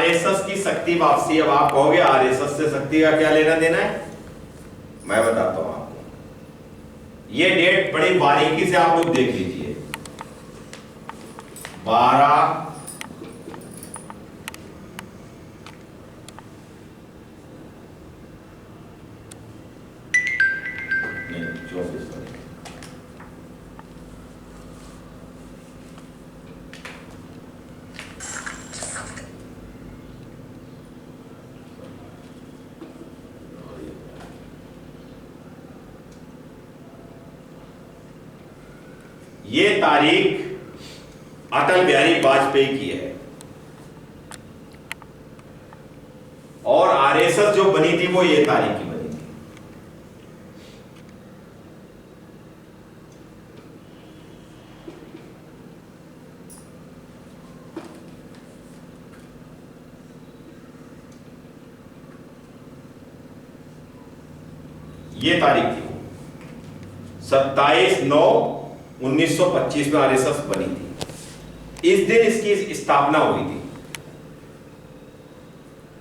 RSS की शक्ति वापसी। अब आप कहोगे आरएसएस से शक्ति का क्या लेना देना है, मैं बताता हूं आपको। ये डेट बड़ी बारीकी से आप लोग देख लीजिए। 12 ये तारीख अटल बिहारी वाजपेयी की है और आरएसएस जो बनी थी वो ये तारीख की बनी थी। ये तारीख थी 27/9/1925 में आरएसएस बनी थी। इस दिन इसकी स्थापना हुई थी।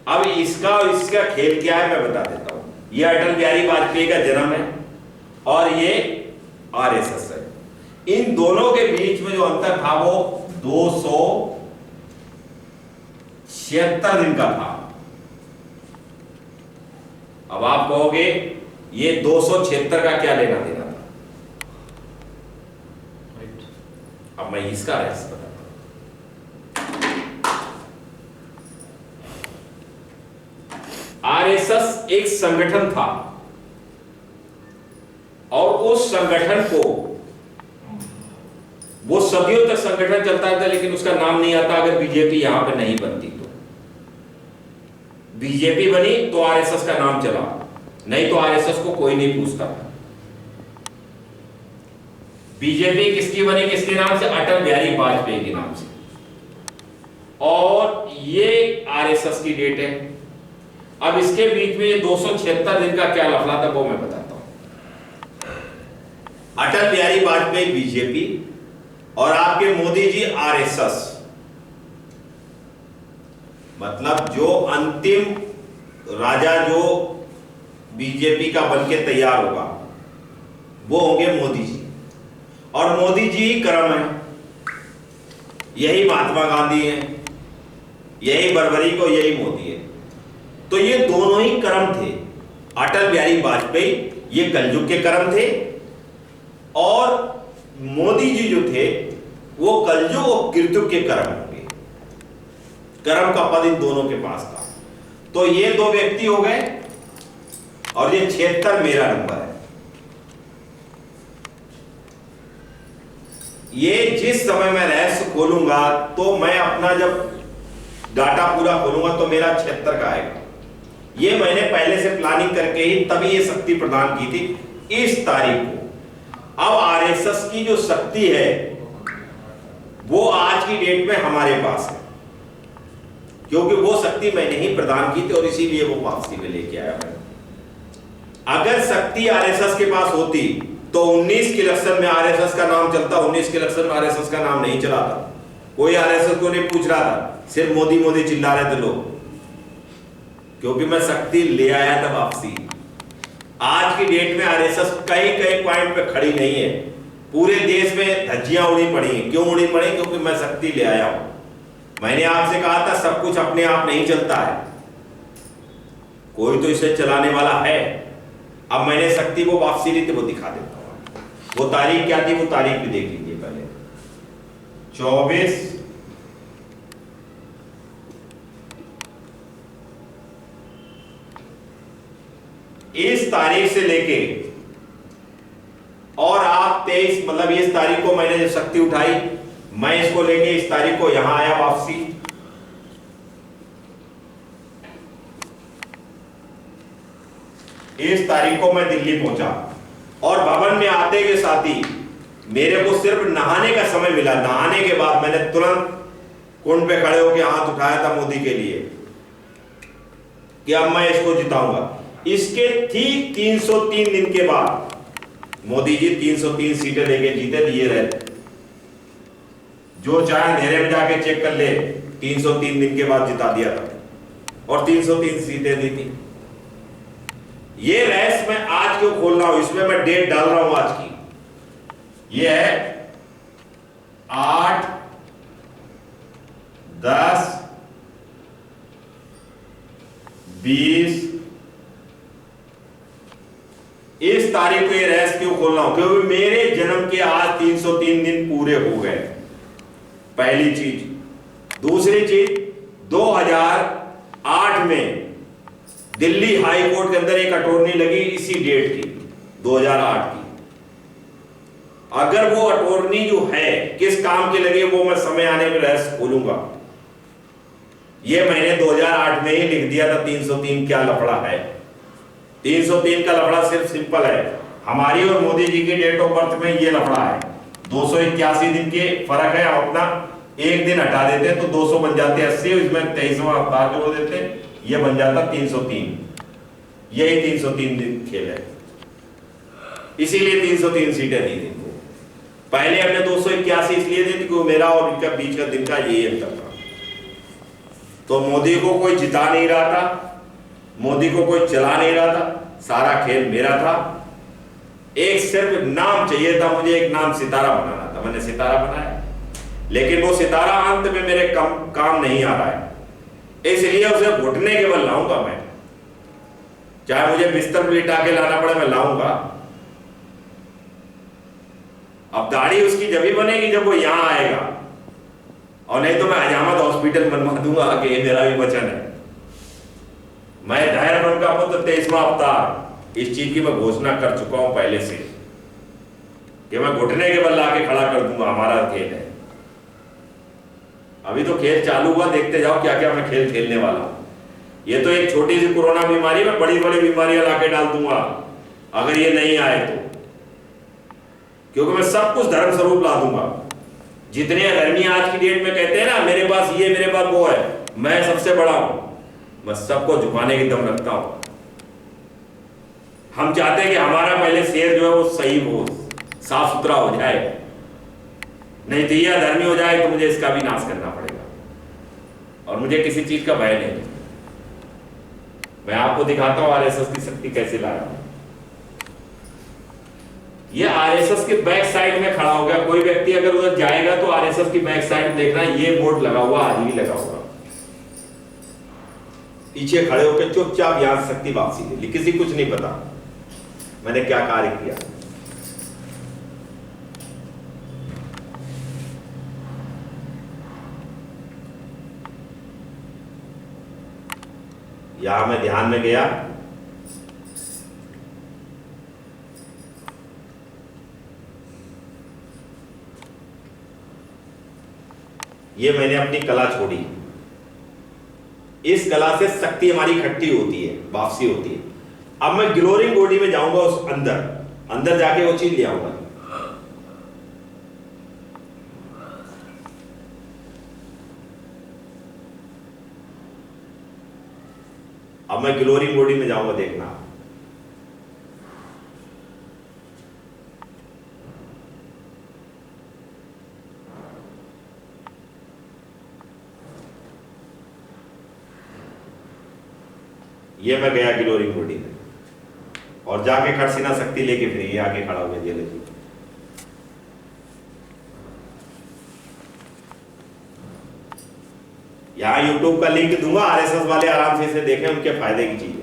अब इसका और इसका खेल क्या है मैं बता देता हूं। ये अटल बिहारी वाजपेयी का जन्म है और ये आरएसएस है। इन दोनों के बीच में जो अंतर था वो 276 दिन का था। अब आप कहोगे ये 276 का क्या लेना देना था। अब मैं इसका रहस्य बताता हूं। आरएसएस एक संगठन था और उस संगठन को वो सदियों तक संगठन चलता था, लेकिन उसका नाम नहीं आता अगर बीजेपी यहां पे नहीं बनती तो। बीजेपी बनी तो आरएसएस का नाम चला, नहीं तो आरएसएस को कोई नहीं पूछता था। बीजेपी किसकी बनी, किसके नाम से, अटल बिहारी वाजपेयी के नाम से। और ये आरएसएस की डेट है। अब इसके बीच में ये 276 दिन का क्या लफड़ा था वो मैं बताता हूं। अटल बिहारी वाजपेयी बीजेपी और आपके मोदी जी आरएसएस, मतलब जो अंतिम राजा जो बीजेपी का बनके तैयार होगा वो होंगे मोदी जी। और मोदी जी ही क्रम है, यही महात्मा गांधी है, यही बरबरी को, यही मोदी है। तो ये दोनों ही क्रम थे। अटल बिहारी वाजपेयी ये कलयुग के क्रम थे और मोदी जी जो थे वो कलयुग और कृतयुग के क्रम होंगे। क्रम का पद इन दोनों के पास था। तो ये दो व्यक्ति हो गए और ये 76 मेरा नंबर है। ये जिस समय मैं रहस्य खोलूंगा तो मैं अपना जब डाटा पूरा खोलूंगा तो मेरा 76 का आएगा। ये मैंने पहले से प्लानिंग करके ही तभी ये शक्ति प्रदान की थी इस तारीख को। अब आरएसएस की जो शक्ति है वो आज की डेट में हमारे पास है, क्योंकि वो शक्ति मैंने ही प्रदान की थी और इसीलिए वो वापसी में लेके आया मैं। अगर शक्ति आरएसएस के पास होती तो 19 के इलेक्शन में आरएसएस का नाम चलता। 19 के इलेक्शन में आरएसएस का नाम नहीं चला था, कोई आरएसएस को नहीं पूछ रहा था, सिर्फ मोदी मोदी चिल्ला रहे थे लोग, क्योंकि मैं शक्ति ले आया था वापसी। आज की डेट में आरएसएस कई कई पॉइंट पे खड़ी नहीं है, पूरे देश में धज्जियां उड़ी पड़ी हैं। क्यों उड़ी पड़ी? क्योंकि मैं शक्ति ले आया हूं। मैंने आपसे कहा था सब कुछ अपने आप नहीं चलता है, कोई तो इसे चलाने वाला है। अब मैंने शक्ति वो वापसी ली थी, वो दिखा देता हूं। वो तारीख क्या थी, वो तारीख भी देख लीजिए पहले। 24 इस तारीख से लेके और आप 23, मतलब इस तारीख को मैंने जब शक्ति उठाई, मैं इसको लेके इस तारीख को यहां आया वापसी। इस तारीख को मैं दिल्ली पहुंचा और भवन में आते के साथ ही मेरे को सिर्फ नहाने का समय मिला। नहाने के बाद मैंने तुरंत कुंड पे खड़े होकर हाथ उठाया था मोदी के लिए कि अब मैं इसको जिताऊंगा। इसके ठीक 303 दिन के बाद मोदी जी 303 सीटें लेके जीते। ये रहे, जो चाहे अंधेरे में जाके चेक कर ले, 303 दिन के बाद जिता दिया था और 303 सीटें दी थी। ये रेस मैं आज क्यों खोल रहा हूं, इसमें मैं डेट डाल रहा हूं आज की। ये है 8, 10, 20 इस तारीख को ये रेस क्यों खोल रहा हूं, क्योंकि मेरे जन्म के आज 303 दिन पूरे हो गए। पहली चीज। दूसरी चीज, 2008 में दिल्ली हाई कोर्ट के अंदर एक अटॉर्नी लगी इसी डेट की, 2008 की। अगर वो अटॉर्नी जो है किस काम की लगी वो मैं समय आने में रेस खोलूंगा। ये मैंने 2008 में ही लिख दिया था 303 क्या लफड़ा है। 303 का लफड़ा सिर्फ सिंपल है, हमारी और मोदी जी की डेट ऑफ बर्थ में ये लफड़ा है। 281 दिन के फर्क है, हम अपना एक दिन हटा देते हैं तो 200 बन जाते हैं 80, इसमें 23वां अवतार जोड़ देते हैं, ये बन जाता 303। यही 303 दिन खेल है, इसीलिए 303 सीटें दी थी। पहले हमने 281 इसलिए दी थी क्योंकि मेरा और इनका बीच का दिन का यही अंतर था। तो मोदी को कोई जिता नहीं रहा था, मोदी को कोई चला नहीं रहा था, सारा खेल मेरा था। एक सिर्फ नाम चाहिए था मुझे, एक नाम सितारा बनाना था, मैंने सितारा बनाया। लेकिन वो सितारा अंत में मेरे काम नहीं आ रहा है, इसलिए उसे घुटने के बल लाऊंगा मैं। चाहे मुझे बिस्तर पर लिटा के लाना पड़े, मैं लाऊंगा। अब दाढ़ी उसकी जब ही बनेगी जब वो यहां आएगा, और नहीं तो मैं हजामत हॉस्पिटल बनवा दूंगा कि ये मेरा भी वचन है। मैं दायर बन का पुत्र 23वां अवतार, इस चीज की मैं घोषणा कर चुका हूं पहले से कि मैं घुटने के बल लाके खड़ा कर दूंगा। हमारा खेल है, अभी तो खेल चालू हुआ, देखते जाओ क्या क्या मैं खेल खेलने वाला हूं। ये तो एक छोटी सी कोरोना बीमारी में बड़ी बड़ी बीमारियां लाके डाल दूंगा अगर ये नहीं आए तो, क्योंकि मैं सब कुछ धर्म स्वरूप ला दूंगा। जितने अधर्मी आज की डेट में कहते हैं ना मेरे पास ये मेरे पास वो है, मैं सबसे बड़ा हूं, मैं सबको झुकाने की दम रखता हूं। हम चाहते हैं कि हमारा पहले शेर जो है वो सही हो, साफ सुथरा हो जाए, नहीं तो यह अधर्मी हो जाए तो मुझे इसका भी नाश करना पड़ेगा। और मुझे किसी चीज का भय नहीं। मैं आपको दिखाता हूं आरएसएस की शक्ति कैसे लाया हूं। ये आरएसएस के बैक साइड में खड़ा हो गया, कोई व्यक्ति अगर उधर जाएगा तो आरएसएस की बैक साइड देखना, ये बोर्ड लगा हुआ, आज भी लगा हुआ। पीछे खड़े होकर चुपचाप यहां शक्ति वापसी ले ली, किसी कुछ नहीं पता मैंने क्या कार्य किया। यहां मैं ध्यान में गया, ये मैंने अपनी कला छोड़ी। इस कला से शक्ति हमारी इकट्ठी होती है, वापसी होती है। अब मैं ग्लोरिंग बॉडी में जाऊंगा, उस अंदर जाके वो चीज ले आऊंगा। अब मैं ग्लोरिंग बॉडी में जाऊंगा, देखना। ये मैं गया ग्लोरिंग बॉडी में और जाके खड़सीना शक्ति लेके फिर ये आके खड़ा हो गया जेल जी। यहाँ यूट्यूब का लिंक दूंगा, आरएसएस वाले आराम से इसे देखें, उनके फायदे की चीज।